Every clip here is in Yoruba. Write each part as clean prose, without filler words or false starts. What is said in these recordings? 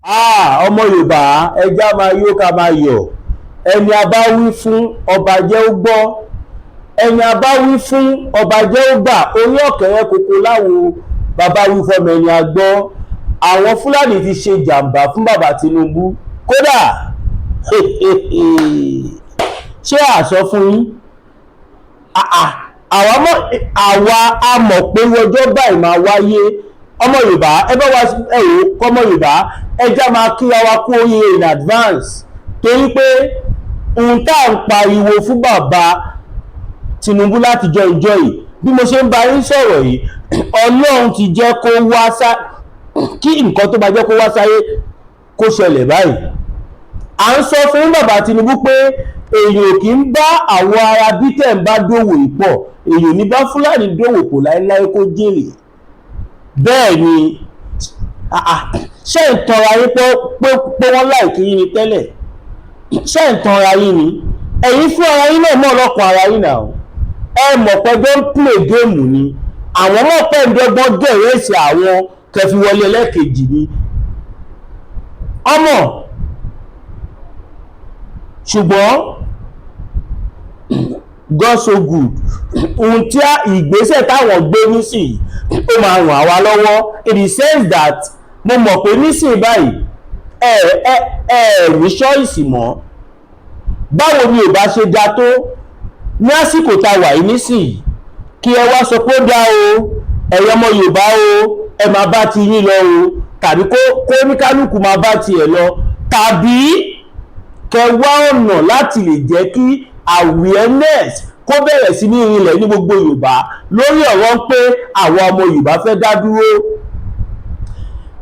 Ọmọ Yorùbá ẹja máa yó ká máa yọ̀, ẹni a bá wí fún ọba jẹ́ ó gbọ́, ẹni a bá wí fún ọba jẹ́ ó gbà. Orí ọ̀kẹ́rẹ́ koko láwo bàbá wí fọmọ ẹni a gbọ́. Àwọn Fúlàní ti ṣe jàǹbá fún bàbá Tinubu, kódà ṣé àsọ fún yín àwa a mọ̀ pé ọjọ́ báyìí máa wáyé. Ọmọ Yorùbá ẹ bá wa ẹ wò kọ́mọ Yorùbá ẹja máa kíra wa kú oríire in advance, torí pé ohun tá à ń pariwo fún bàbá Tinubu látijọ́ ìjọ yìí, bí mo ṣe ń bá yín sọ̀rọ̀ yìí, Ọlọ́run ti jẹ́ kó wá kí nǹkan tó bá jẹ́ kó wá sáyé kó ṣẹlẹ̀ báyìí. À ń sọ fún bàbá Tinubu pé èèyàn kì í bá àwọn ará bí tẹ̀ ń bá dòwò pọ̀, èèyàn ní bá Fúlàní dòwò pọ̀ láéláé kó jèrè. Bẹ́ẹ̀ ni ṣé ń tanra yín pé wọ́n láìkí yín ni tẹ́lẹ̀? Ṣé ń tanra yín ni? Ẹ̀yin fún ara yín náà mọ̀ ọlọ́kan ara yín náà, ẹ mọ̀ pé gbọ́n play game ni, àwọn mọ̀ pé ń gẹ̀rẹ́sì àwọn kẹfì wọlé ẹlẹ́ẹ̀kejì ni ọmọ. Ṣùgbọ́n God so good, ohun tí ìgbésẹ̀ táwọn gbé nísìnyí ó máa ràn àwa lọ́wọ́, in the sense that mo mọ̀ pé nísìnyí báyìí ní ṣọ́ìsì mọ́. Báwo ni ò bá ṣe da tó ní àsìkò tá a wà yìí nísìnyí, kí ẹ wá sọ pé ó dá o, ẹ̀yọ́ ọmọ Yorùbá o, ẹ máa bá ti yín lọ o, tàbí kó oníkálukú máa bá tiẹ̀ lọ, tàbí kẹ wá ọ̀nà láti lè jẹ́ kí awareness kó bẹ̀rẹ̀ sí ní ìrìnlẹ̀ ní gbogbo Yorùbá lórí ọ̀rọ̀ pé àwọn ọmọ Yorùbá fẹ́ dá dúró.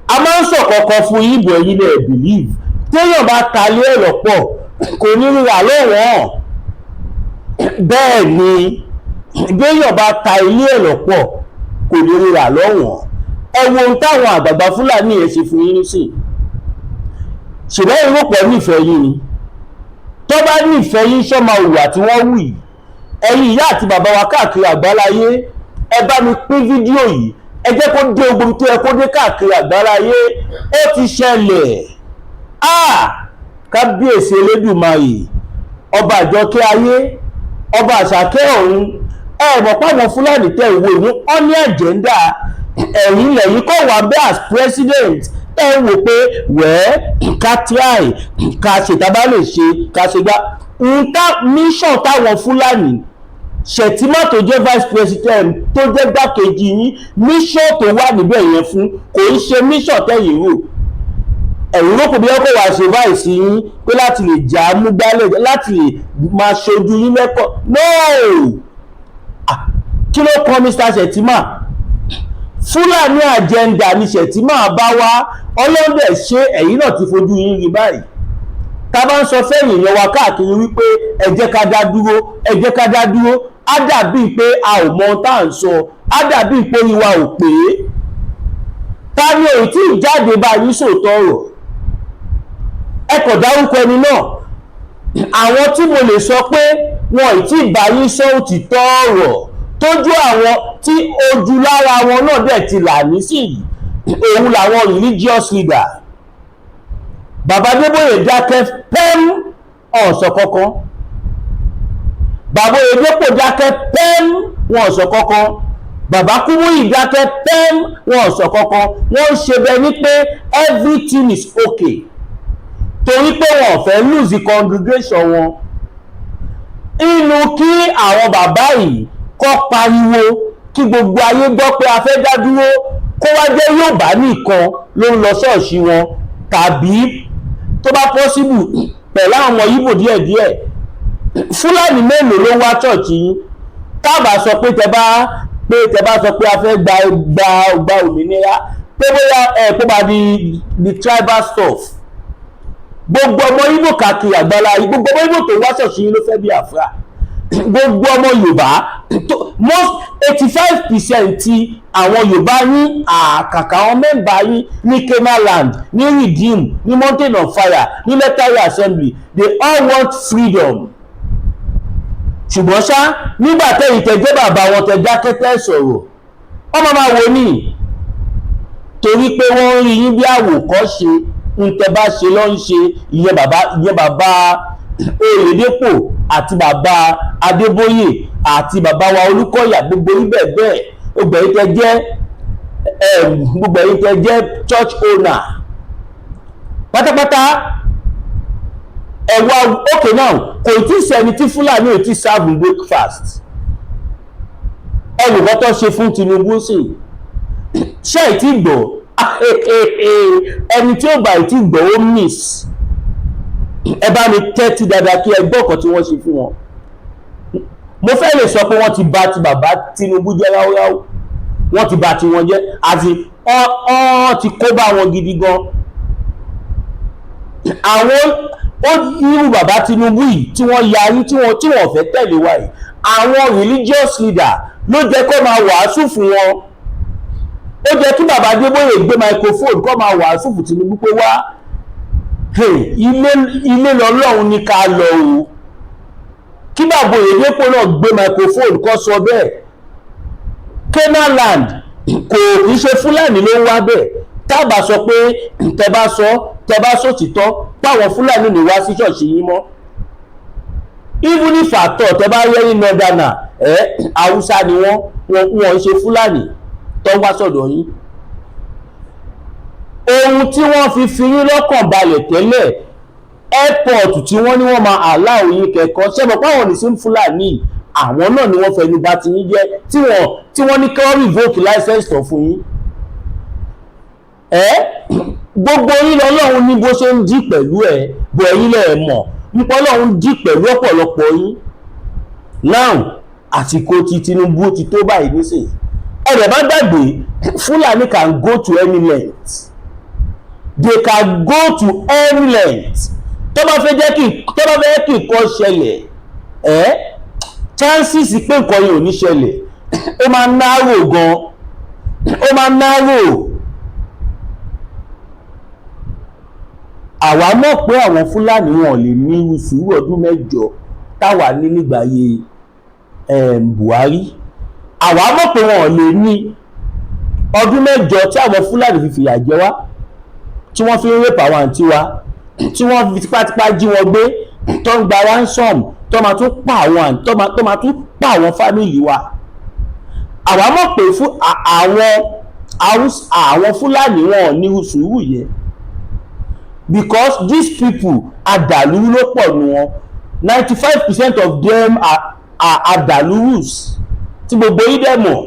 A máa ń sọ̀kọ̀kọ̀ fún ìbò ẹ̀yin náà believe, téèyàn bá ta lé ẹ̀rọ pọ̀ kò ní rírà lọ́wọ́n. Bẹ́ẹ̀ ni béèyàn bá ta ilé ẹ̀rọ pọ̀ kò ní rírà lọ́wọ́n. Ẹ wo ohun táwọn àgbààgbà Fúlàní yẹn ṣe fún yín nísìn. Ṣùgbọ́n ìrọ́pọ̀ nífẹ̀ẹ́ yín ni, tó bá nífẹ̀ẹ́ yín ṣọ́mà òwà tí wọ́n wù yìí, ẹ̀yin ìyá àti bàbá wa káàkiri àgbáláyé, ẹ bá mi pín fídíò yìí, ẹ jẹ́ kó dé ogun tó yẹ kó dé káàkiri àgbáláyé. Ó ti ṣẹlẹ̀. Kábíyèsí Elédùmarè, ọba àjọkẹ́ ayé, ọba àṣàkẹ́ ọ̀run, ẹ mọ̀ páwọn Fúlàní tẹ̀ ìwé ní ọ́ní àjẹ́ndà. Ẹ̀yin lẹ́yìn kọ́ wà bẹ́ẹ̀ as president, ẹ wò pé ká try ká ṣètàbá lè ṣe ká ṣe gbá mission táwọn Fúlàní. Ṣètìmá tó jẹ́ vice president tó jẹ́ gbákejì yín, mission tó wà níbẹ̀ yẹn fún kò ń ṣe mission tẹ̀yìn rò. Ẹ̀yin ló kò bí ọkọ̀ wá ṣe báyìí sí yín pé láti lè jà á mú gbálẹ̀, láti lè máa ṣojú yín lẹ́kọ̀ọ́. No, kí ló kọ́ Mr. Ṣètìmá? Fúlàní agenda ni Ṣètìmá bá wá, ọlọ́dẹ̀ ṣe ẹ̀yin náà ti fojú yín rí báyìí. Tá bá ń sọ fẹ́yìn èèyàn wa káàkiri wípé ẹ jẹ́ ká dá dúró, ẹ jẹ́ ká dá dúró, á dàbí pé a ò mọ ohun tá à ń sọ, á dàbí pé ìwà ò pé. Ta ni èyí tí ìjáde bá yín sòótọ́ ọ̀rọ̀? Ẹ kò dárúkọ ẹni náà. Àwọn tí mo lè sọ pé wọn ì tí ì bá yín sọ òtítọ́ ọ̀rọ̀ tójú àwọn tí ojú lára wọn náà dẹ̀ ti là nísìnyí, òun làwọn religious leader. Bàbá Adébóyè dákẹ́ pẹ́m ọ̀sọ̀ kankan, bàbá Oyèdépò dákẹ́ pẹ́m wọn ọ̀sọ̀ kankan, bàbá Kúmúyì dákẹ́ pẹ́m wọn ọ̀sọ̀ kankan. Wọ́n ń ṣe bẹ́ẹ̀ ni pé everything is okay, torí pé wọn ò fẹ́ lose the congregation wọn. Inú kí àwọn bàbá yìí kọ́ pariwo kí gbogbo ayé gbọ́ pé a fẹ́ dá dúró, kó wá jẹ́ Yorùbá nìkan ló ń lọ ṣọ́ọ̀ṣì wọn, tàbí tó bá pọ́síbù pẹ̀lú àwọn ọmọ Ìgbò díẹ̀díẹ̀. Fúlàní mélòó ló wá ṣọ́ọ̀ṣì yín? Tábà sọ pé tẹ bá sọ pé a fẹ́ gba òmìnira, pé bóyá kó bá di tribal stuff. Gbogbo ọmọ Ìgbò káàkiri àgbáláyé, gbogbo ọmọ Ìgbò tó wá ṣọ́ọ̀ṣì yín ló fẹ́ Biafra. Gbogbo ọmọ Yorùbá, most 85% ti àwọn Yorùbá ní àkàkà àwọn mẹ́mbà yín ní Kenaland, ní Redeem, ní Mountain of Fire, ní Letari Assembly, they all want freedom. Ṣùgbọ́n ṣá, nígbà tẹ́yìn tẹ́jẹ́ bàbá wọn tẹ́ dákẹ́tẹ́ sọ̀rọ̀, wọ́n máa wo ní torí pé wọ́n rí yín bí àwòkọ́ṣe ntẹ bá ṣe ló ń ṣe. Ìyẹn bàbá Oyèdépò àti bàbá Adébóyè àti bàbá wa Olúkọ̀yà, gbogbo ibẹ̀ bẹ́ẹ̀, gbogbo ẹ̀yin tẹ́ jẹ́ church owner pátápátá. Ẹ̀wà okay now, kò tí ì sẹ́ni tí Fúlàní ò ti serve breakfast. Ẹnìkan tó ṣe fún Tinubu sí ṣé ì tí gbọ́? Ẹni tí ó bá ì tí gbọ́ ó miss. Ẹ bá mi tẹ́tí dáadáa kí ẹ gbọ́ ọ̀kan tí wọ́n ṣe fún wọn. Mo fẹ́ lè sọ pé wọ́n ti bà ti bàbá Tinubu jẹ́ ráúráú, wọ́n ti bà ti wọn jẹ́, àti wọ́n ti kó bá wọn gidi gan. Àwọn irú bàbá Tinubu yìí tí wọ́n yarí tí wọ́n fẹ́ tẹ̀lé wa yìí, àwọn religious leader ló jẹ́ kó máa wàásù fún wọn. Ó jẹ́ kí bàbá Adébóyè gbé microphone kó máa wàásù fún Tinubu pé wá ilé lọ́lọ́run ní ká lọ o. Kí bàbá Oyèdépò náà gbé microphone kó sọ bẹ́ẹ̀. Canaan land kò kìí ṣe Fúlàní ló ń wá bẹ́ẹ̀. Tábà sọ pé tẹ bá sọ títọ́ páwọn Fúlàní ní wá sí ṣọ́ọ̀ṣì yín mọ́. Even if àtọ̀ tẹ bá yẹ ní northerner Haúsá ni wọ́n ṣe Fúlàní tó wá sọ̀dọ̀ yín. Ohun tí wọ́n fi yín lọ́kàn balẹ̀ tẹ́lẹ̀, airport tí wọ́n ní wọ́n máa allow yín kẹ́kọ̀ọ́, ṣẹ́bọ̀ páwọn ní sí Fúlàní, àwọn náà ni wọ́n fẹnu bà ti yín jẹ́ tí wọ́n ní kí wọ́n revoke license tó fún yín. Gbogbo yín lọ́lọ́run ní bó ṣe ń dí pẹ̀lú bọ̀ ẹ̀yin lẹ̀ mọ̀ nípa Ọlọ́run dí pẹ̀lú ọ̀pọ̀lọpọ̀ yín. Now àsìkò tí Tinubu ti tó báyìí nísìnyí. Ẹ̀rẹ̀ bá gbàgbé, Fúlàní can go to any length. They can go to any length. Tó bá fẹ́ kí nǹkan ṣẹlẹ̀, chances pé nǹkan yìí ò ní ṣẹlẹ̀ ó máa narrow gan, ó máa narrow. Àwa mọ̀ pé àwọn Fúlàní wọn lè ní sùúrù ọdún 8 táwa ní nígbàyé Buhari. Àwa mọ̀ pé wọn lè ní ọdún 8 tí àwọn Fúlàní fi fìyà jẹ wá, tí wọ́n fi ń rape àwọn àǹtí wa, tí wọ́n fi tipátipá jí wọn gbé, tó ń gba ransom, tó máa tún pa àwọn fámìlì wa. Àwa mọ̀ pé fún àwọn Fúlàní wọn ní sùúrù yẹn, because these people àdàlúrú ló pọ̀ nù wọn. 95% of them are àdàlúrús tí gbogbo yín dẹ̀ mọ̀.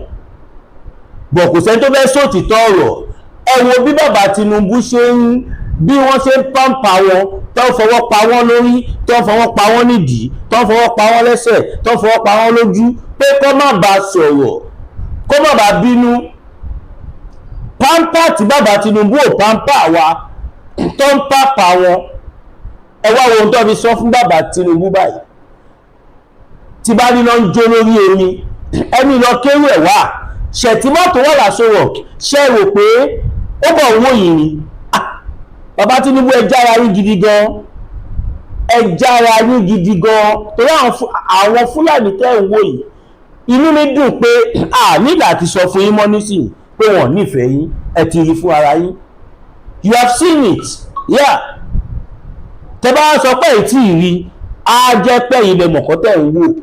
Bọ̀ kò sẹ́ni tó fẹ́ sòtítọ́ ọ̀rọ̀. Ẹ wo bí bàbá Tinubu bí wọ́n ṣe ń pàmpà wọn, tó ń fọwọ́ pa wọ́n lórí, tó ń fọwọ́ pa wọ́n nídìí, tó ń fọwọ́ pa wọ́n lẹ́sẹ̀, tó ń fọwọ́ pa wọ́n lójú, pé kó má bàa sọ̀rọ̀, kó má bàa bínú. Pàmpà tí bàbá Tinubu ò pàmpà wa, tó ń pàpà wọn. Ẹ wá wo ohun tó fi sọ fún bàbá Tinubu báyìí. Tí bá ní lọ ń jó lórí omi, ẹni lọ kéwù ẹ̀ wá. Ṣètìmọ́ tó wà lásán wọ̀, ṣe rò pé ó bọ̀ owó yìí ni. Bàbá Tinubu ẹ jára yín gidi gan, torí àwọn Fúlàní tẹ́ ń wò yìí. Inú mi dùn pé nígbà tí sọ fún yín mọ́ nísìnyí pé wọ́n nífẹ̀ẹ́ yín, ẹ ti rí fún ara yín. You have seen it, yeah. Tẹ́ bá sọ pé ètí rí, á jẹ́ pé ilẹ̀ mọ̀kọ́ tẹ́ ń wò,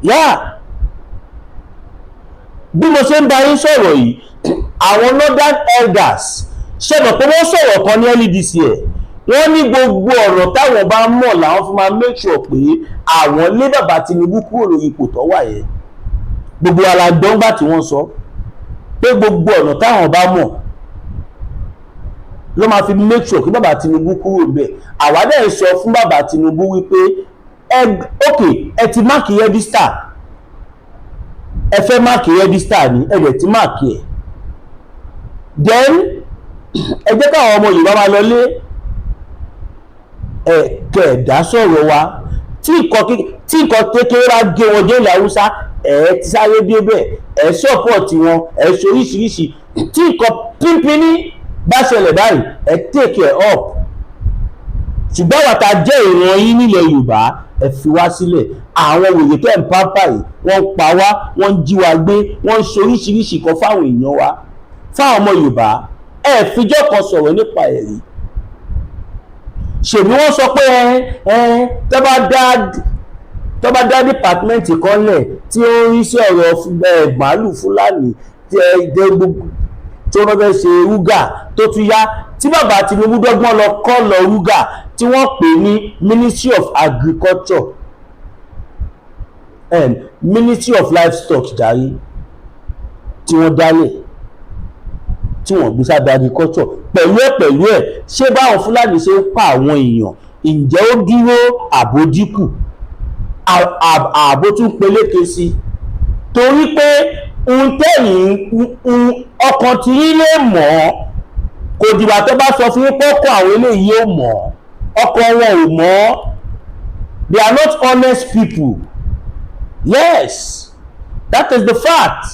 yeah. Bí mo ṣe ń bá yín sọ̀rọ̀ yìí, àwọn northern elders ṣẹ̀dọ̀ pé wọ́n sọ̀rọ̀ kan ní early this year. Wọ́n ní gbogbo ọ̀rọ̀ táwọn bá mọ̀ làwọn fi máa make sure pé àwọn lé bàbá Tinubu kúrò lórí ipò tó wà yẹn. Gbogbo alágbọ́ngbà tí wọ́n sọ pé gbogbo ọ̀nà táwọn bá mọ̀ ló máa fi make sure kí bàbá Tinubu kúrò bẹ́ẹ̀. Àwa dẹ̀ sọ fún bàbá Tinubu wípé ẹ ti máàkì rẹ́gísítà, ẹ fẹ́ máàkì rẹ́gísítà ní ẹ̀rẹ̀ tí máàkì ẹ̀. Then ẹ jẹ́ káwọn ọmọ Yorùbá máa lọlé kẹ̀ẹ̀dá sọ̀rọ̀ wa. Tí nǹkan kékeré bá gé wọn jẹ́ ilẹ̀ Haúsá, ti sáré débẹ̀, sọ́pọ̀tì wọn, ṣe oríṣiríṣi. Tí nǹkan pínpín bá ṣẹlẹ̀ báyìí, take it up. Ṣùgbọ́n wàtá jẹ́ ìran yín nílẹ̀ Yorùbá, ẹ fi wá sílẹ̀. Àwọn wèrè tẹ́ ń pápá yìí, wọ́n ń pa wá, wọ́n ń jí wa gbé, wọ́n ń ṣe oríṣiríṣi kan fáwọn èèyàn wa, fáwọn ọmọ Yorùbá. ẹ fijọ́ kan sọ̀rọ̀ nípa ẹ̀rí. Ṣèbí wọ́n sọ pé tó bá dá dìpátímẹ́ǹtì kan lẹ̀ tí ó ń rí sí ọ̀rọ̀ màálù Fúlàní tí wọ́n fẹ́ ṣe rúgà tó tún yá tí bàbá Tinubu dọ́gbọ́n lọ kọ́ lọ rúgà tí wọ́n pè ní Ministry of Agriculture Ministry of Livestock jàre tí wọ́n dálẹ̀ tí wọ́n gbé sábẹ́ agriculture pẹ̀lú ẹ̀ ṣé báwọn Fúlàní ṣe ń pa àwọn èèyàn ǹjẹ́ ó dúró àbó dínkù àbó tún peléke sí torí pé ohun tẹ̀yìn ọkàn tí yín lè mọ̀ kò dìgbà tó bá sọ fún pé ọkọ̀ àwọn eléyìí ò mọ̀ ọkọ̀ wọn ò mọ̀ they are not honest people. Yes, that is the fact.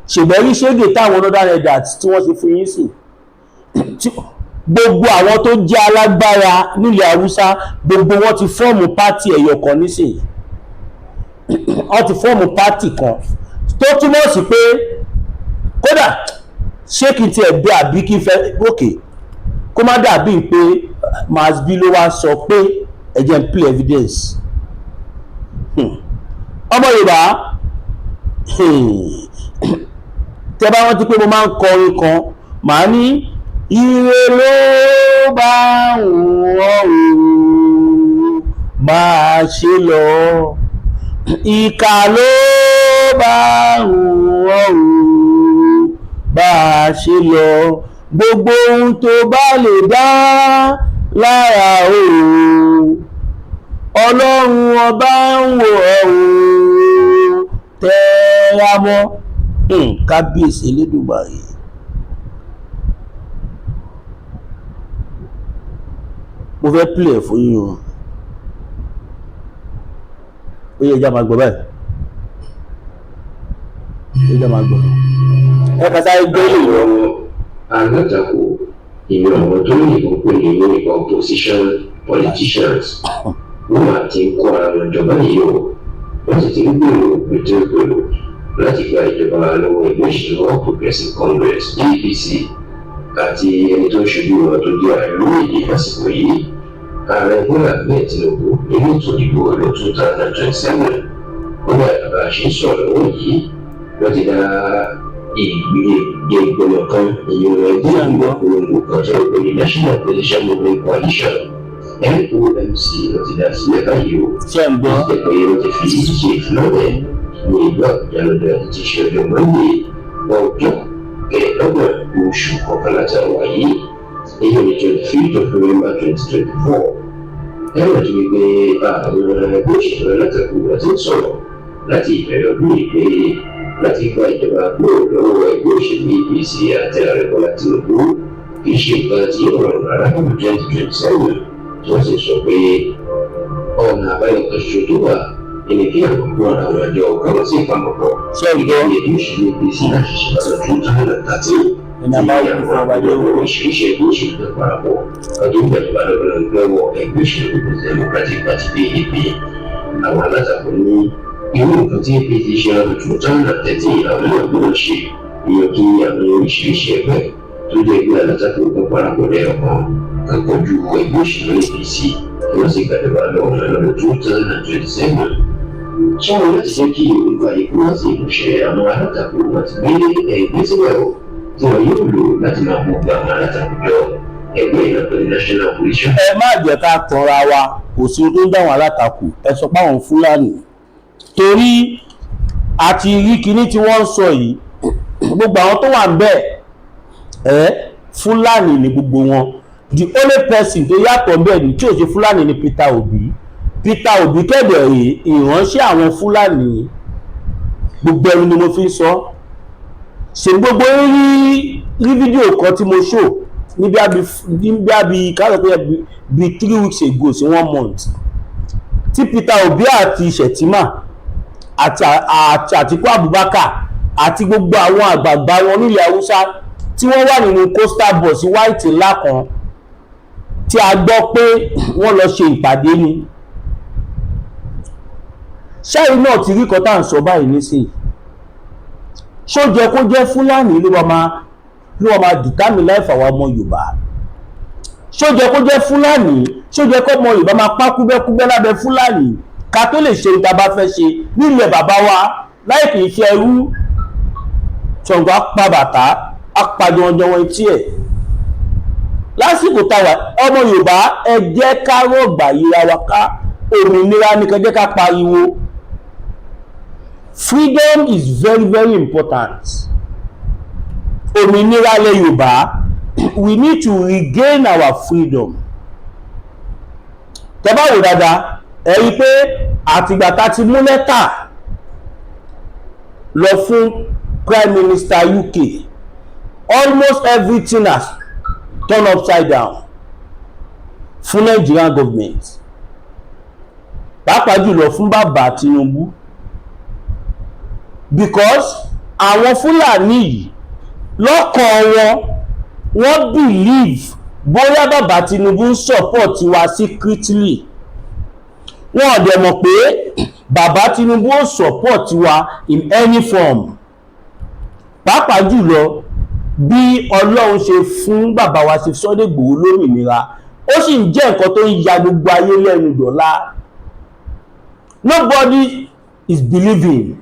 Ṣèbẹ̀rí ṣége táwọn northern elders tí wọ́n ṣe fún yín sí gbogbo àwọn tó jẹ́ alágbára nílẹ̀ Haúsá gbogbo wọn ti fọ́ọ̀mù pátì ẹ̀yọ̀ kan nísìnyí wọ́n ti fọ́ọ̀mù pátì kan tó túmọ̀ sí pé kódà ṣé kí n tiẹ̀ bẹ àbí kí n fẹ́ òkè kó má dàbí pé masbi ló wá sọ pé ẹ jẹ́ n play evidence ọmọ Yorùbá tẹ́ bá rántí pé mo máa ń kọ orin kan màá ní ire ló bá wọ́n máa ṣe lọ ìkà ló bá wọ́n bá ṣe lọ gbogbo ohun tó bá lè dá lára Ọlọ́run ọba ń wò ọ́ tẹ́ra mọ́ kábíyèsí Elédùmarè. Mo fẹ́ play fún yín o ó yẹ ẹja máa gbọ́ báyìí ẹja máa gbọ́ ẹ kà sáré gbé lè lọ. Alátakò ìlú àwọn tó ní ìbọn pè ní Yorùbá opposition politicians wọ́n máa ti ń kọ́ ara wọn jọba yìí o wọ́n sì ti ń gbèrò gbèrò láti gba ìjọba lọ́wọ́ ẹgbẹ́ ìṣèlú All Progressive Congress APC àti ẹni tó ń ṣojú wọn tó jẹ́ ààrẹ orílẹ̀-èdè lásìkò yìí ààrẹ Bọ́lá Ahmed Tinubu nínú ètò ìdìbò ọdún 2027 wọ́n ní àgbà ṣe ń sọ̀rọ̀ lọ́wọ́ yìí wọ́n ti dá ìgbìmọ̀ kan ìyẹn ẹgbẹ́ ìgbìmọ̀ polongo kan tó ń pè ní National Opposition Movement Coalition NOMC ló ti dá sílẹ̀ báyìí o ṣé ń gbọ́ ó ti pé ó ti fi ṣe ìfilọ́lẹ̀ ní ìgbà ìjàlódé ti ṣe ọjọ́ mọ́lẹ̀ ọjọ́ kẹẹ̀ẹ́dọ́gbọ̀n oṣù kọkànlá tí a wà yìí èyí ni 25th of November 2024 ẹ̀rọ ti wípé àwọn ẹgbẹ́ òṣèlú alátakò àti ń sọ̀rọ̀ láti ìbẹ̀rẹ̀ ọdún yìí pé láti gba ìjọba gbòòrò lọ́wọ́ ẹgbẹ́ òṣèlú APC àti ààrẹ Bọ́lá Tinubu kì í ṣe nǹkan tí ó rọrùn rárá fún 2027 tí wọ́n sì sọ pé ọ̀nà àbáyọ kan ṣoṣo tó wà ẹni kí àwọn ọmọ àwọn àjọ káwọn sí ìpamọ́pọ̀ ìgbàgbé ẹgbẹ́ òṣèlú APC láti ṣètò ọdún 2030 oríṣiríṣi ẹgbẹ́ òṣèlú tó parapọ̀ ọdún ìgbàjọba lọ́wọ́ ẹgbẹ́ òṣèlú Democratic Party PDP àwọn alátakò ní irú nǹkan tí APC ṣe ọdún 2013 àwọn náà gbọ́dọ̀ ṣe ìyẹn kí àwọn oríṣiríṣi ẹgbẹ́ tó jẹ́ ẹgbẹ́ alátakò tó parapọ̀ lẹ́ẹ̀kan kan kojú ẹgbẹ́ òṣèlú APC kí wọ́n sì gbàjọba lọ́wọ́ lọ́dún 2027 ṣé wọn láti jẹ́ kí Yorùbá yìí kúrò sí ìmúṣẹ àwọn alátakò àti gbé ẹgbẹ́ sílẹ̀ o tí wọn yóò lò láti máa mú gba àwọn alátakò jọ ẹgbẹ́ ìlànà national coalition. ẹ má jẹ́ ká tanra wa kò sí ohun tó ń dá àwọn alátakò ẹ sọ pé àwọn Fúlàní torí àti rí kinní tí wọ́n ń sọ yìí gbogbo àwọn tó wà ń bẹ̀ Fúlàní ni gbogbo wọn the only person tó yàtọ̀ bẹ́ẹ̀ ni tí ò ṣe Fúlàní ni Peter Obi kẹ́dẹ̀ rèé ìránṣẹ́ àwọn Fúlàní gbogbo ẹni ni mo fi ń sọ ṣe gbogbo rí fídíò kan tí mo show níbi àbí káàkiri pé bí 3 weeks ago sí 1 month tí Peter Obi àti Shettima àti Atiku Abubakar àti gbogbo àwọn àgbààgbà wọn nílẹ̀ Haúsá tí wọ́n wà nínú coastal bus white ńlá kan tí a gbọ́ pé wọ́n lọ ṣe ìpàdé ni ṣẹ́yìn náà ti rí kọ́tà ń sọ báyìí nísìnyí ṣó jẹ́ kó jẹ́ Fúlàní ló máa ló wọ́n máa determine life àwọn ọmọ Yorùbá. Ṣó jẹ́ kó jẹ́ Fúlàní, ṣó jẹ́ kó ọmọ Yorùbá máa pa kúbẹ́kúbẹ́ lábẹ́ Fúlàní ká tó lè ṣe ìta bá fẹ́ ṣe nílẹ̀ bàbá wa láì kìí ṣe ẹrú. Ṣàngó apá bàtà apàjọwọ́jọwọ́ etí ẹ̀. Lásìkò táwa ọmọ Yorùbá ẹ jẹ́ ká rọ̀gbà yíra wa ká, òmìnira ní kẹjẹ́ ká pariwo. Freedom is very very important. Òmìnira lẹ Yorùbá, we need to regain our freedom. Tẹ́ bá wò dáadáa ẹ rí pé àtìgbà tá ti mú lẹ́tà lọ fún Prime Minister UK, almost everything has turned upside down fún Nigerian government, pàápàá jùlọ fún bàbá Tinubu, because àwọn Fúlàní yìí lọ́kàn wọ́n believe bóyá bàbá Tinubu ń support wa secretly. Wọ́n dẹ̀ mọ̀ pé bàbá Tinubu ó support wa in any form. Pàápàá jùlọ bí Ọlọ́run ṣe fún bàbá wa ṣe Sunday Igboho lómìnira, ó sì ń jẹ́ nǹkan tó ń ya gbogbo ayé lẹ́nu dọ̀la. Nobody is believing.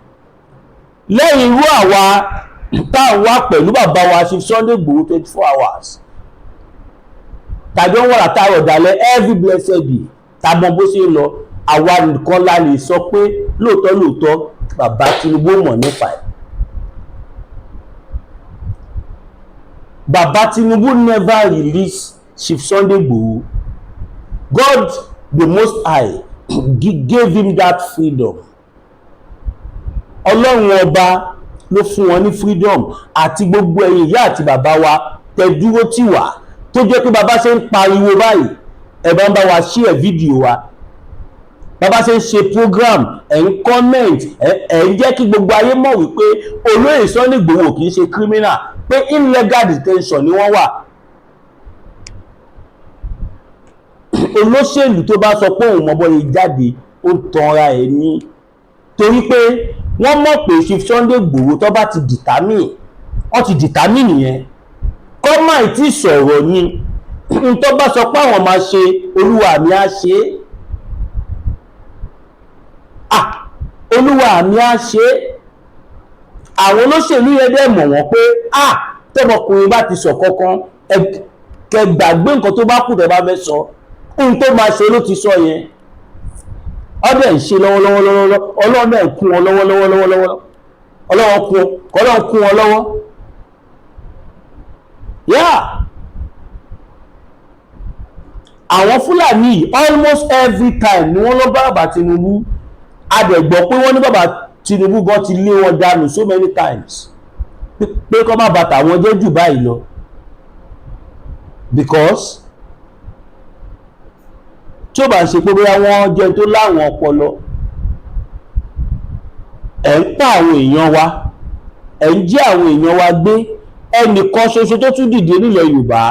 Lẹ́yìn irú àwa táwọn wá pẹ̀lú bàbá wa ṣe Sunday Igboho 24 hours tàbí wọ́n wà látàrọ̀ dalẹ̀ every blessed day tàbí bó ṣe lọ, àwa nìkan la lè sọ pé lóòótọ́ bàbá Tinubu mọ̀ nípa ẹ̀. Bàbá Tinubu never release Chief Sunday Igboho. God the Most High gave him that freedom. Ọlọ́run ọba ló fún wọn ní freedom, àti gbogbo ẹ̀yin ìyá àti bàbá wa tẹ́ dúró tì wá, tó jẹ́ pé bàbá ṣe ń pariwo báyìí ẹ bá ń bá wa share fídíò wa, bàbá ṣe ń ṣe program ẹ̀ ń comment ẹ̀ ń jẹ́ kí gbogbo ayé mọ̀ wípé olóyè Sunday Igboho kì í ṣe criminal, pé illegal detention ni wọ́n wà. Olóṣèlú tó bá sọ pé òun mọ̀ bọ́yé jáde ó tanra ẹ̀ ní, torí pé wọ́n mọ̀ pé Chief Sunday Igboho tó bá ti determine, wọ́n ti determine nìyẹn. Kọ́mà tí sọ̀rọ̀ ni n tó bá sọ pé àwọn máa ṣe olúwa mi á ṣe é. Olúwa mi á ṣe é. Àwọn olóṣèlú yẹn dẹ̀ mọ̀ wọ́n pé tọ́mọkùnrin bá ti sọ kankan kẹ gbàgbé nǹkan tó bá kù tẹ́ bá fẹ́ sọ, n tó máa ṣe ló ti sọ yẹn. Ọdẹ ń ṣe lọ́wọ́lọ́wọ́, Ọlọ́run náà kún wọn lọ́wọ́lọ́wọ́, Ọlọ́run kún wọn lọ́wọ́. Àwọn Fúlàní almost every time ni wọ́n lọ bá bàbá Tinubu. A dẹ̀ gbọ́ pé wọ́n ní bàbá Tinubu gan ti lé wọn dànù so many times pé kọ́ má bàtà wọn jẹ́ jù báyìí lọ, because tí ó bá ń ṣe pé bóyá wọ́n jẹ́ tó láwọn ọpọlọ, ẹ̀ ń pa àwọn èèyàn wa, ẹ̀ ń jí àwọn èèyàn wa gbé. Ẹnìkan ṣoṣo tó tún dìde nílẹ̀ Yorùbá,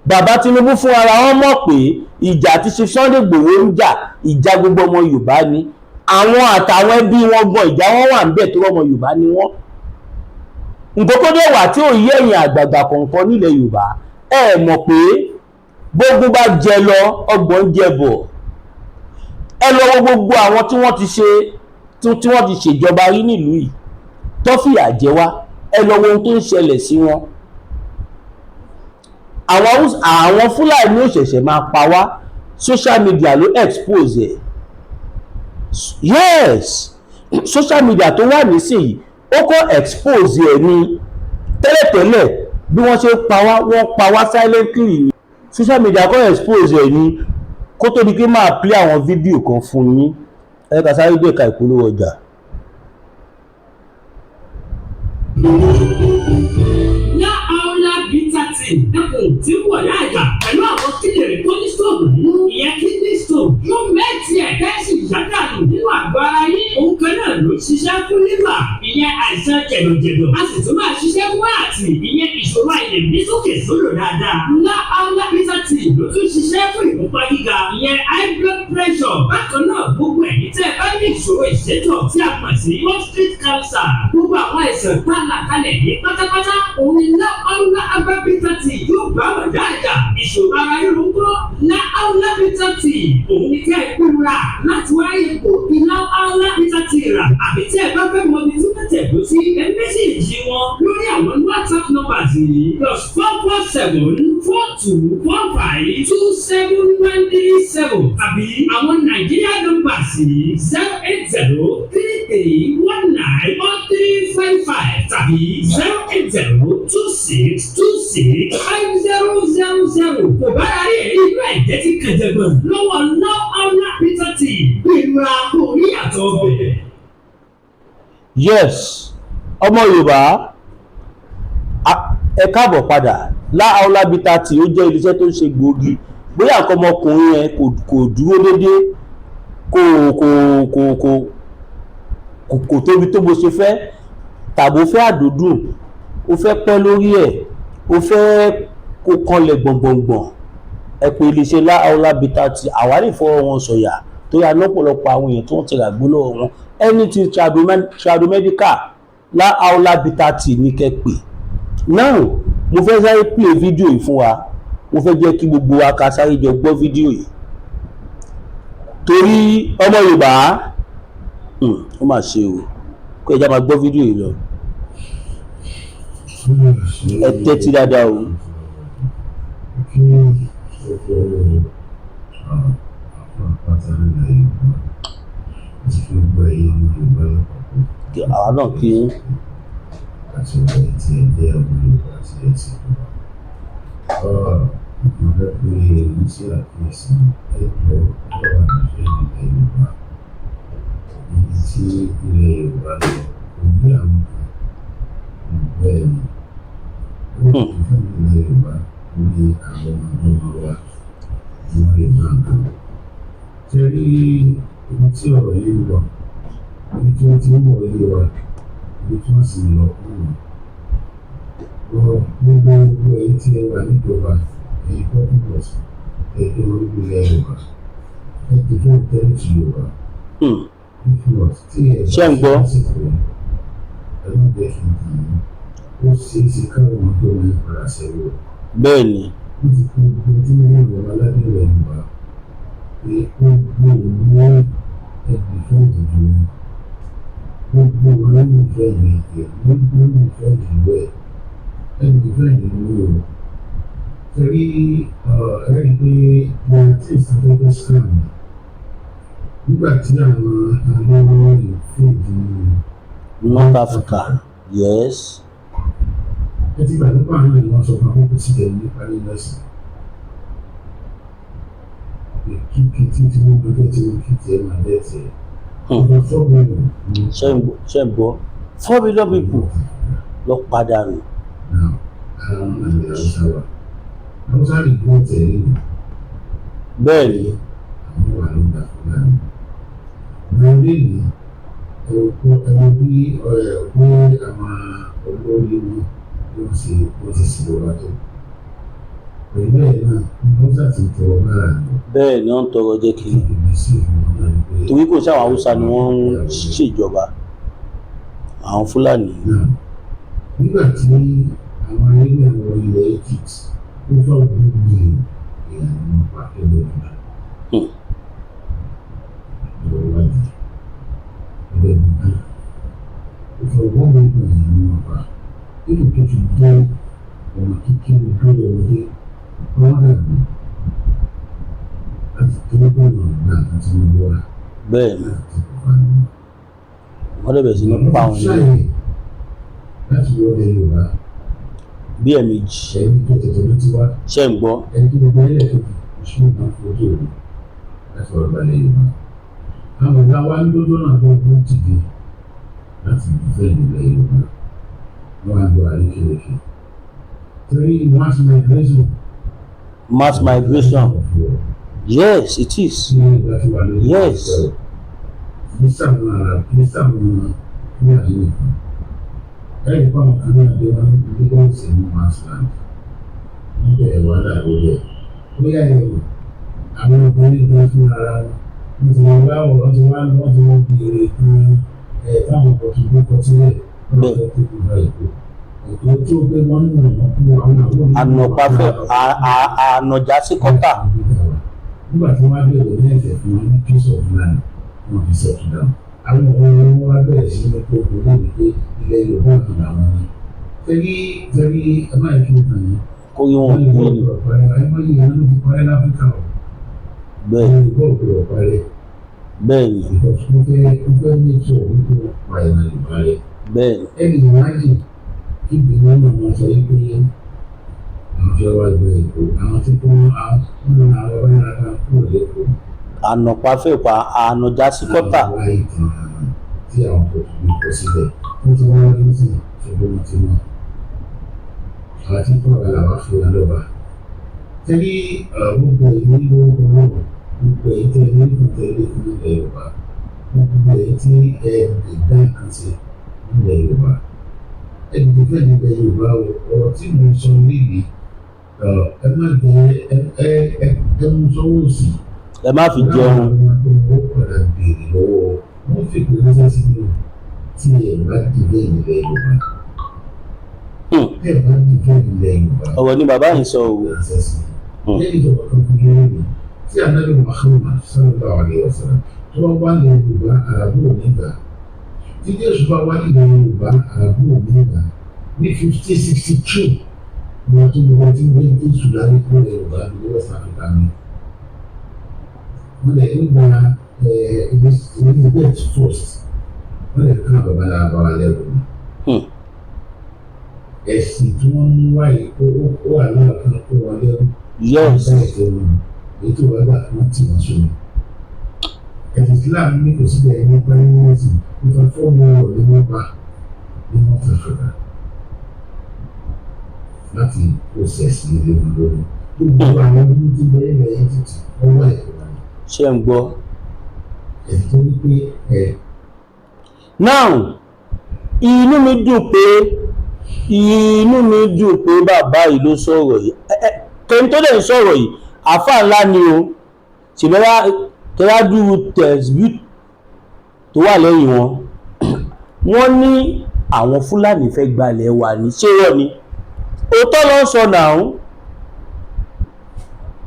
bàbá Tinubu fún ara wọn mọ̀ pé ìjà tí Chief Sunday Igboho ń jà, ìjà gbogbo ọmọ Yorùbá ni. Àwọn àtàwọn ẹbí wọn gan ìjà wọn wà níbẹ̀ tó ọmọ Yorùbá ni wọ́n. Nǹkan tó dẹ̀ wà tí ò yé ẹ̀yìn àgbààgbà kọ̀ọ̀kan nílẹ̀ Yorùbá, ẹ mọ̀ pé gbogbo bá jẹ lọ ọgbọ̀n jẹ bọ̀. Ẹ lọ wo gbogbo àwọn tí wọ́n ti ṣèjọba rí nílùú yìí tó fìyà jẹ wá, ẹ lọ wo ohun tó ń ṣẹlẹ̀ sí wọn. Àwọn Fúlàní ò ṣẹ̀ṣẹ̀ máa pa wá, social media ló expose ẹ̀. Yes, social media tó wà nísìnyí ó kọ́ expose ẹ̀ ní. Tẹ́lẹ̀tẹ́lẹ̀ bí wọ́n ṣe wọ́n pa wá silently. Social media kọ́ expose ẹ̀ ní kó tó di pé máa play àwọn fídíò kan fún yín. Ẹ ká sáré gbé ẹ̀ka ìpolówó ọjà. Ẹkùn tí wọ̀ láàjà pẹ̀lú àwọn kíndìnrín tó ní stóògù nínú ìyẹn kidney stone yóò mẹ́tì ẹ̀ kẹ́sì ìjádàlù nínú àgọ́ ara yín. Òun kan náà ló ṣiṣẹ́ fún liver ìyẹn àìsàn jẹ̀dọ̀jẹ̀dọ̀. A sì tún máa ṣiṣẹ́ fún àti ìyẹn ìṣòro àìlè èmi sókè sódò dáadáa. ńlá aula bitter tea ló tún ṣiṣẹ́ fún ìfúnpá gíga ìyẹn high blood pressure. bákan náà gbogbo ẹ̀yin tẹ́ ẹ bá ní ìṣòro ìṣètọ̀ tí a mọ̀ sí prostate cancer. gbogbo àwọn àìsàn tá a là kalẹ̀ ní pátápátá òun ni ńlá aula herbal bitter tea yóò bá wà dáadáa. ìṣòro ara ríro ń kọ́ ńlá aula bitter tea òun ni kẹ́ ẹ kúra láti wáyé kó ńlá aula bitter tea rà. àbí tí ẹ bá fẹ́ mọ ibi tí wọ́n tẹ̀dó sí ẹ méjèèjì wọn lórí àwọn WhatsApp numbers yìí +447-4245-2717 tàbí àwọn Nàìjíríà numbers yìí 08033191355 tàbí 08026265000. kò bá rárí ẹ̀rí inú ẹ̀jẹ̀ tí kẹjẹgbọ̀n lọ́wọ́ now aula bitter tea ìrora orí àtọ̀ bẹ̀rẹ̀. Yes, ọmọ Yorùbá ẹ káàbọ̀ padà. Láàólá bitter tea ó jẹ́ iléeṣẹ́ tó ń ṣe gbòógì. Bóyá nǹkan ọmọkùnrin yẹn kò dúró déédéé, kò tóbi tó bó ṣe fẹ́, tàbí ó fẹ́ àdódùn, ó fẹ́ pẹ́ lórí ẹ̀, ó fẹ́ kó kanlẹ̀ gbọ̀ngbọ̀ngbọ̀n, ẹ pè iléeṣẹ́ Láàólá bitter tea. àwa lè fọwọ́ wọn sọ̀yà tó yà lọ́pọ̀lọpọ̀ àwọn èèyàn tó ń tẹ̀lé àgbólọ́ wọn. anything tradomedical Láàólá bitter tea ní kẹ́ pè. Now mo fẹ́ sáré play fídíò yìí fún wa, mo fẹ́ jẹ́ kí gbogbo wa ká sáré jọ gbọ́ fídíò yìí torí ọmọ Yorùbá ó mà ṣe o, kó ẹja máa gbọ́ fídíò yìí lọ, ẹ tẹ́tí dáadáa o. Àwa náà kí n àti ọ̀rọ̀ tí ẹ jẹ́ ọmọ Yorùbá tí ẹ ti gbọ́. Mo fẹ́ pé èyí sí àkíyèsí ẹ̀jọ̀ lọ́wọ́ àṣẹ ilẹ̀ Yorùbá. Ibi tí ilẹ̀ Yorùbá lọ kò ní àwọn kan bẹ́ẹ̀ ni. Ó kò fún ilẹ̀ Yorùbá kò ní àwọn ọmọ wa ní wọ́n lè máa gbọ́. Ṣé rí ibi tí ọ̀rọ̀ yìí lọ, ibi tí wọ́n ti ń bọ̀ ilé wa, ibi tí wọ́n sì lọ kúrò. Gbogbo èyí tí ẹ wà níjọba èyí tó ń bọ̀ sí ẹgbẹ́ orílẹ̀ ilẹ̀ Yorùbá ẹgbẹ́ tó ń tẹ́lẹ̀ sí Yorùbá. Ṣé ń gbọ́? Ẹnu jẹ́ kí n kì í ó ṣe é ṣe káwọn tó ní ìpàdà sẹ́wọ̀. Bẹ́ẹ̀ ni. Ó ti kú ojú ní Yorùbá lábẹ́ ilẹ̀ Yorùbá pé gbogbo òun ẹgbẹ́ fún ìtọ́jú wọn. Gbogbo olólùfẹ́ mi gbogbo olólùfẹ́ ìlú ẹ̀ ẹnìfẹ́ ìlú o. Torí ẹ̀rí pé wọ́n ti ìsàfẹ́fẹ́ sàn nígbà tí àwọn alówó ìfèdè North Africa, yes. Ẹ ti gbà nípa àwọn ènìyàn sọ fún àkókò sí ẹ̀yìn nípa nílẹ̀ ẹ̀sìn. Kíkì tí wọ́n gbé tí wọ́n kì í tiẹ̀ máa dẹ́ tiẹ̀. Ṣé ń gbọ́ 4 million people lọ padà nù. Bẹ́ẹ̀ ni. Ẹ̀rọ bí àwọn olórí wọn ṣe sí ọba tó. Pẹ̀lú ẹ̀ náà, wọ́n ṣàti tọrọ bára ní. Bẹ́ẹ̀ ni wọ́n ń tọrọ jẹ́ kí torí kò sí àwọn Haúsá ni wọ́n ń ṣèjọba, àwọn Fúlàní. Nígbà tí àwọn ilé ẹ̀rọ ilẹ̀ Egypt ó fọ́ gbogbo èèyàn ní pàtẹ́lẹ̀ ìgbà. Ìwádìí ẹgbẹ́ gbogbo ó fọ́ gbogbo èèyàn ní ọba. Nínú tó fi gbọ́ ọmọ kékeré tó lọ wọlé wọ́n dàbí láti tó gbọ́dọ̀ gbà àti gbogbo wa. Bẹ́ẹ̀ ni wọ́n dẹ̀ bẹ̀rẹ̀ sí ní pa àwọn ènìyàn láti wọlé Yorùbá bí ẹ̀ẹ̀mejì. ẹni tó tètè ló ti wá. Ṣé ń gbọ́? Ẹni tó gbogbo ilé ẹ̀kọ́ ìṣúná kan fojú òru láti wọ́n balẹ̀ Yorùbá. Àwọn ọ̀gá wa ń dódó náà tó kú dìde láti ìfẹ́ ìlẹ̀ Yorùbá. Wọ́n á gbọ́ àríkèrèkè. Torí Mass migration. Yes, it is. Yes. Ẹ̀rí pa àwọn kan náà dé wọn ní mass land. níbẹ̀ wàhálà lórí ẹ̀ bóyá ẹ̀rọ àwọn obìnrin gan fún ara wọn ti wá ọ̀rọ̀ ti wá lọ́ọ́ ti wọ́n béèrè gan táwọn ọkọ̀ tó gbé kọtí rẹ̀ lọ́wọ́ fẹ́ tó kù bá èkó tó gbé wọn nínú wọn kú àwọn àwọn ànàpáfẹ́ ànàjà sí kọ́tà. nígbà tí wọ́n á bẹ̀rẹ̀ ní ẹ̀sẹ̀ fún wọn ní piece of land wọn fi settle down àwọn ọmọ wọn wá bẹ̀rẹ̀ sí ní kókó lórí pé ilẹ̀ Yorùbá kan làwọn ní tẹ́lí ẹ máa ń fi hàn yín kó yín wọn kú ni. àìmọye ìyẹn ló ti parẹ́ láfíríkà o. bẹ́ẹ̀ Yorùbá ò gbọdọ̀ parẹ́. bẹ́ẹ̀ ni. mo fẹ́ ní sọ wípé ó pa ìlànà Yorùbá rẹ̀. bẹ́ẹ̀ ni. ẹnì ìwádìí kí ìgbìmọ̀ náà wọ́n sọ wípé àwọn fẹ́ wá gbé èkó àwọn tí kò ń lò àwọn ọba yàrá kan kúrò lẹ́kọ̀ọ́. ànàpáfẹ́ pa ànàjà sí kọ́tà. àwọn àìtàn tí àwọn kò tún kọ síbẹ̀ wọ́n ti wá ní sí ṣùgbọ́n tí wọ́n àwọn tí kò wà láwọn fún wọn lọ́ba. tẹ́lí gbogbo ìlú lórúkọ náà gbogbo èyí tẹ́ ní ìtẹ̀lé fún ilẹ̀ Yorùbá gbogbo èyí tí ẹ lè dá kan sí ilẹ̀ Yorùbá ẹni tó fẹ́ nílẹ̀ Yorùbá ọ̀rọ̀ tí mo sọ níbi ẹ má jẹ ẹ mú sọ́wọ́ sí. ẹ má fi jẹun. wọ́n padà béèrè lọ́wọ́ wọ́n fi pè lọ́sẹ̀ sínú tí ẹ bá dìbẹ́ ilẹ̀ Yorùbá. ẹ bá dìbẹ́ ilẹ̀ Yorùbá. ọ̀rọ̀ ni bàbá yìí sọ o. lẹ́yìn ìjọba kan fún Yorùbá tí Ànábì Muhammad sallallahu alaihi wasallam tó wá wá ní Yorùbá àràbù nígbà tí Jésù bá wá ní Yorùbá àràbù nígbà ní 1562 ni wọ́n tún wọ́n ti gbé Jésù láyé kúrò ní Yorùbá ní West Africa ní. wọ́n lè nígbà Elizabeth first wọ́n lè ká babaláwa bá wa lẹ́rù ní. ẹ̀sìn tí wọ́n mú wáyé ó wà náà kan kó wọn lẹ́rù. yes. ètò ọgbà wọn ti wọn sọnù ẹ̀sìn Islam ní kò síbẹ̀ ẹni pa ẹni ẹ̀sìn nípa fọ́ọ̀mù ọ̀rọ̀ ní wọ́n bá ní North Africa láti process ilé wọn lórí gbogbo àwọn ọdún tí bẹ́ẹ̀ lẹ́yìn títí ọwọ́ ẹ̀kọ́ wọn. ṣé ń gbọ́. ẹ̀sìn tó ní pé ẹ̀. now inú mi dùn pé bàbá yìí ló sọ̀rọ̀ yìí kẹ́ni tó dẹ̀ ń sọ̀rọ̀ yìí àfà ńlá ni o ṣèbẹ́rẹ́ tẹ́lájú tẹ̀síbí tó wà lẹ́yìn wọn wọ́n ní àwọn Fúlàní fẹ́ gbalẹ̀ wà ní ṣé wọ́n ni òótọ́ ló ń sọ náà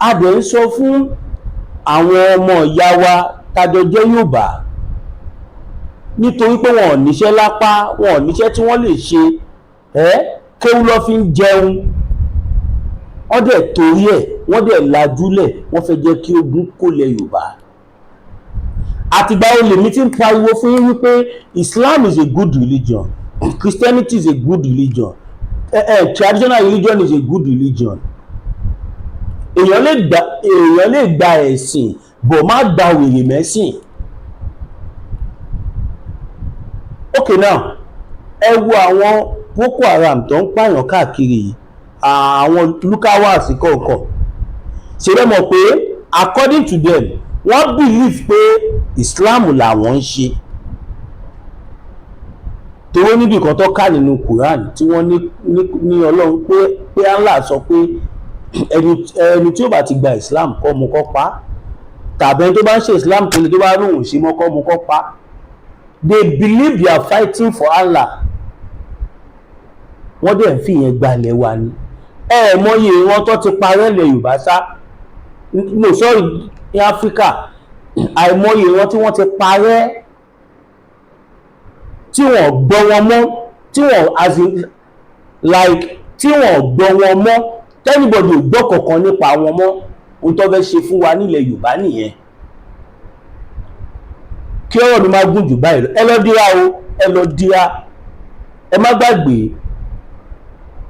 a dẹ̀ ń sọ fún àwọn ọmọ ìyá wa tájọ jẹ́ Yorùbá nítorí pé wọn ò níṣẹ́ lápá wọn ò níṣẹ́ tí wọ́n lè ṣe kéwú ló fi ń jẹun wọ́n dẹ̀ torí ẹ̀ wọ́n dẹ̀ lajúlẹ̀ wọ́n fẹ́ jẹ́ kí ogun kó lẹ̀ Yorùbá àtìgbà olè mi ti ń pariwo fún yín wípé Islam is a good religion, Christianity is a good religion, traditional religion is a good religion. èèyàn lè gba ẹ̀sìn bọ̀ má gba wèrè mẹ́sìn. okay now ẹ wo àwọn Boko Haram tó ń pààyàn káàkiri yìí àwọn lukawas kọ̀ọ̀kan ṣe lè mọ̀ pé according to them wọ́n believe pé Islam làwọn ń ṣe torí níbi kan tó kà nínú Quran tí wọ́n ní Ọlọ́run pé Allah sọ pé ẹni tí ó bá ti gba Islam kọ́ mu kọ́ pa tàbí ẹni tó bá ń ṣe Islam tó lè tó bá lóhùn ṣe mọ́ kọ́ mu kọ́ pa. They believe they are fighting for Allah wọ́n dẹ̀ ń fi yẹn gbalẹ̀ wa ni mọyì wọn tó ti parẹ́ ilẹ̀ Yorùbá sá no sorry ní Áfíríkà àìmọyì wọn tí wọ́n ti parẹ́ tí wọ́n gbọ́ wọn mọ́ tí wọ́n as in like tí wọ́n gbọ́ wọn mọ́ tẹ́nibọ̀dì ò gbọ́ kankan nípa wọn mọ́ ohun tó fẹ́ ṣe fún wa nílẹ̀ Yorùbá nìyẹn kí ọ̀rọ̀ mi máa gùn jù báyìí lọ ẹ lọ dira o ẹ lọ dira ẹ má gbàgbé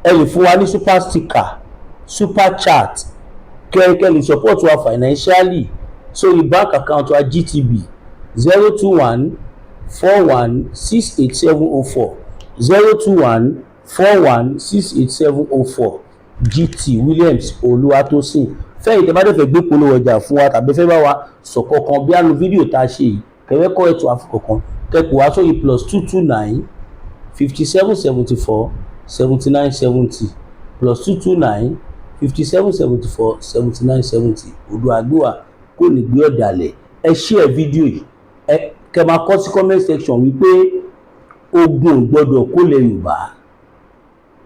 ẹ lè fún wa ní super sticker super chat kẹ́kẹ́ lè support wa financially sórí bank account wa GTB 02141687040 02141687040 GT Williams Olúwatósìn fẹ́yìn tẹ́ bá dẹ̀ fẹ́ gbé polówó ọjà fún wa tàbí fẹ́ bá wa sọ̀kọ̀ kan bí àánú fídíò tá a ṣe yìí kẹ́kọ́ ètò àfikọ̀kan kẹ́kọ̀ọ́ wá sórí +229 5774 7970 +229 57 74 79 70 Odua Gbo kò ní gbé ọ̀dàlẹ̀. Ẹ share fídíò yìí, ẹ kẹ́ máa kọ sí comment section wípé ogun ò gbọdọ̀ kó lẹ̀ Yorùbá,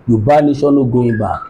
Yorùbá nation no going back.